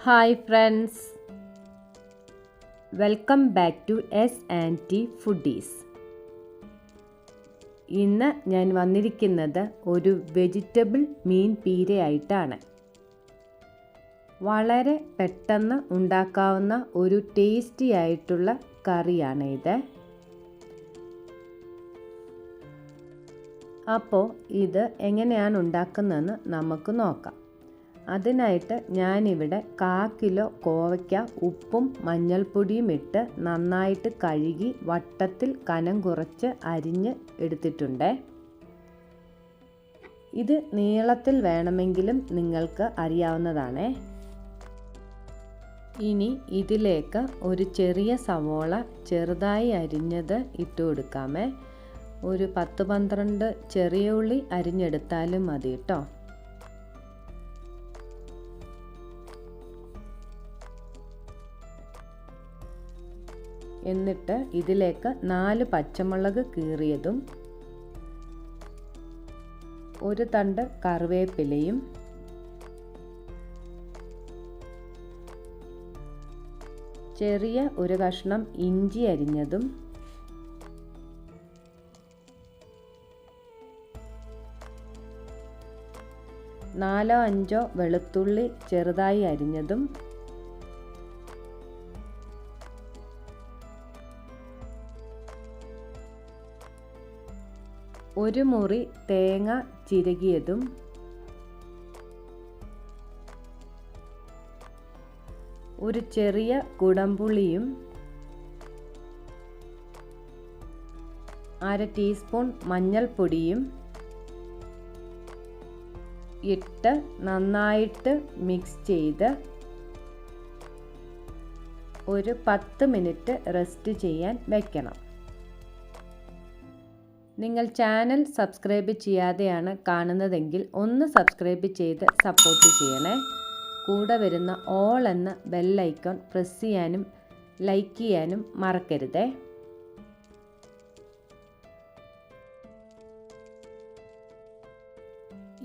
Hi friends, welcome back to S&T foodies. ഇന്ന് ഞാൻ വന്നിരിക്കുന്നത് ഒരു വെജിറ്റബിൾ മീൻ പീരയായിട്ടാണ്. വളരെ പെട്ടെന്ന് ഉണ്ടാക്കാവുന്ന ഒരു ടേസ്റ്റി ആയിട്ടുള്ള കറിയാണ് ഇത്. അപ്പോൾ ഇത് എങ്ങനെയാണ് ഉണ്ടാക്കുന്നതെന്ന് നമുക്ക് നോക്കാം. അതിനായിട്ട് ഞാനിവിടെ 1/4 കിലോ കോവയ്ക്ക ഉപ്പും മഞ്ഞൾപ്പൊടിയും ഇട്ട് നന്നായിട്ട് കഴുകി വട്ടത്തിൽ കനം കുറച്ച് അരിഞ്ഞ് എടുത്തിട്ടുണ്ട്. ഇത് നീളത്തിൽ വേണമെങ്കിലും നിങ്ങൾക്ക് അറിയാവുന്നതാണ്. ഇനി ഇതിലേക്ക് ഒരു ചെറിയ സവോള ചെറുതായി അരിഞ്ഞത് ഇട്ട് കൊടുക്കാമേ. ഒരു 10-12 ചെറിയ ഉള്ളി അരിഞ്ഞെടുത്താലും മതി കേട്ടോ. എന്നിട്ട് ഇതിലേക്ക് 4 പച്ചമുളക് കീറിയതും ഒരു തണ്ട് കറിവേപ്പിലയും ചെറിയ ഒരു കഷ്ണം ഇഞ്ചി അരിഞ്ഞതും നാലോ 5 വെളുത്തുള്ളി ചെറുതായി അരിഞ്ഞതും ഒരു മുറി തേങ്ങ ചിരകിയതും ഒരു ചെറിയ കുടംപുളിയും 1/2 ടീസ്പൂൺ മഞ്ഞൾപ്പൊടിയും ഇട്ട് നന്നായിട്ട് മിക്സ് ചെയ്ത് ഒരു 10 മിനിറ്റ് റെസ്റ്റ് ചെയ്യാൻ വെക്കണം. നിങ്ങൾ ചാനൽ സബ്സ്ക്രൈബ് ചെയ്യാതെയാണ് കാണുന്നതെങ്കിൽ ഒന്ന് സബ്സ്ക്രൈബ് ചെയ്ത് സപ്പോർട്ട് ചെയ്യണേ. കൂടെ വരുന്ന ഓൾ എന്ന ബെൽ ഐക്കൺ പ്രസ് ചെയ്യാനും ലൈക്ക് ചെയ്യാനും മറക്കരുതേ.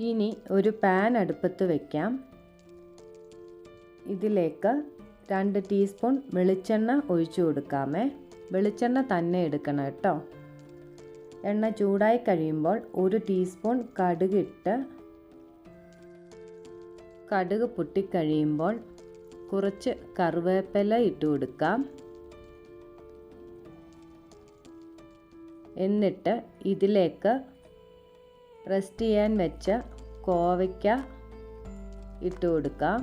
ഇനി ഒരു പാൻ അടുപ്പത്ത് വയ്ക്കാം. ഇതിലേക്ക് 2 ടീസ്പൂൺ വെളിച്ചെണ്ണ ഒഴിച്ചു കൊടുക്കാമേ. വെളിച്ചെണ്ണ തന്നെ എടുക്കണം കേട്ടോ. എണ്ണ ചൂടായി കഴിയുമ്പോൾ 1 ടീസ്പൂൺ കടുകിട്ട് കടുക് പൊട്ടിക്കഴിയുമ്പോൾ കുറച്ച് കറിവേപ്പില ഇട്ട് കൊടുക്കാം. എന്നിട്ട് ഇതിലേക്ക് റെസ്റ്റ് ചെയ്യാൻ വെച്ച കോവയ്ക്ക ഇട്ട് കൊടുക്കാം.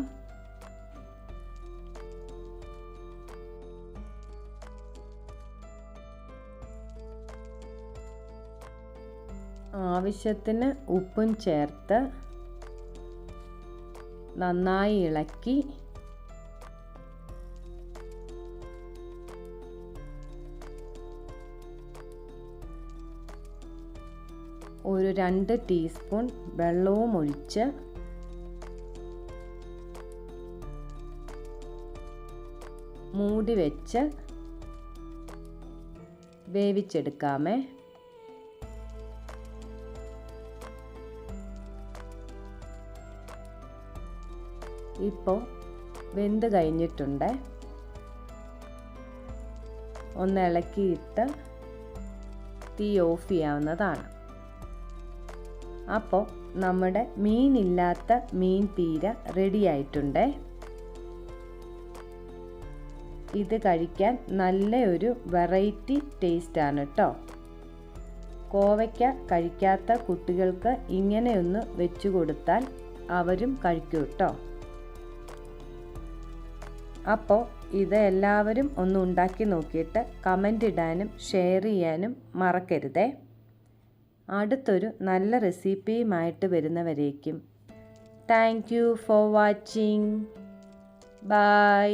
ആവശ്യത്തിന് ഉപ്പും ചേർത്ത് നന്നായി ഇളക്കി ഒരു 2 ടീസ്പൂൺ വെള്ളവും ഒഴിച്ച് മൂടി വെച്ച് വേവിച്ചെടുക്കാമേ. ഇപ്പോൾ വെന്ത് കഴിഞ്ഞിട്ടുണ്ട്. ഒന്ന് ഇളക്കിയിട്ട് തീ ഓഫ് ചെയ്യാവുന്നതാണ്. അപ്പോൾ നമ്മുടെ മീനില്ലാത്ത മീൻ പീര റെഡി ആയിട്ടുണ്ട്. ഇത് കഴിക്കാൻ നല്ല ഒരു വെറൈറ്റി ടേസ്റ്റാണ് കേട്ടോ. കോവയ്ക്ക കഴിക്കാത്ത കുട്ടികൾക്ക് ഇങ്ങനെയൊന്ന് വെച്ചു കൊടുത്താൽ അവരും കഴിക്കും കേട്ടോ. അപ്പോൾ ഇത് എല്ലാവരും ഒന്ന് ഉണ്ടാക്കി നോക്കിയിട്ട് കമൻ്റ് ഇടാനും ഷെയർ ചെയ്യാനും മറക്കരുതേ. അടുത്തൊരു നല്ല റെസിപ്പിയുമായിട്ട് വരുന്നവരേക്കും thank you for watching. By.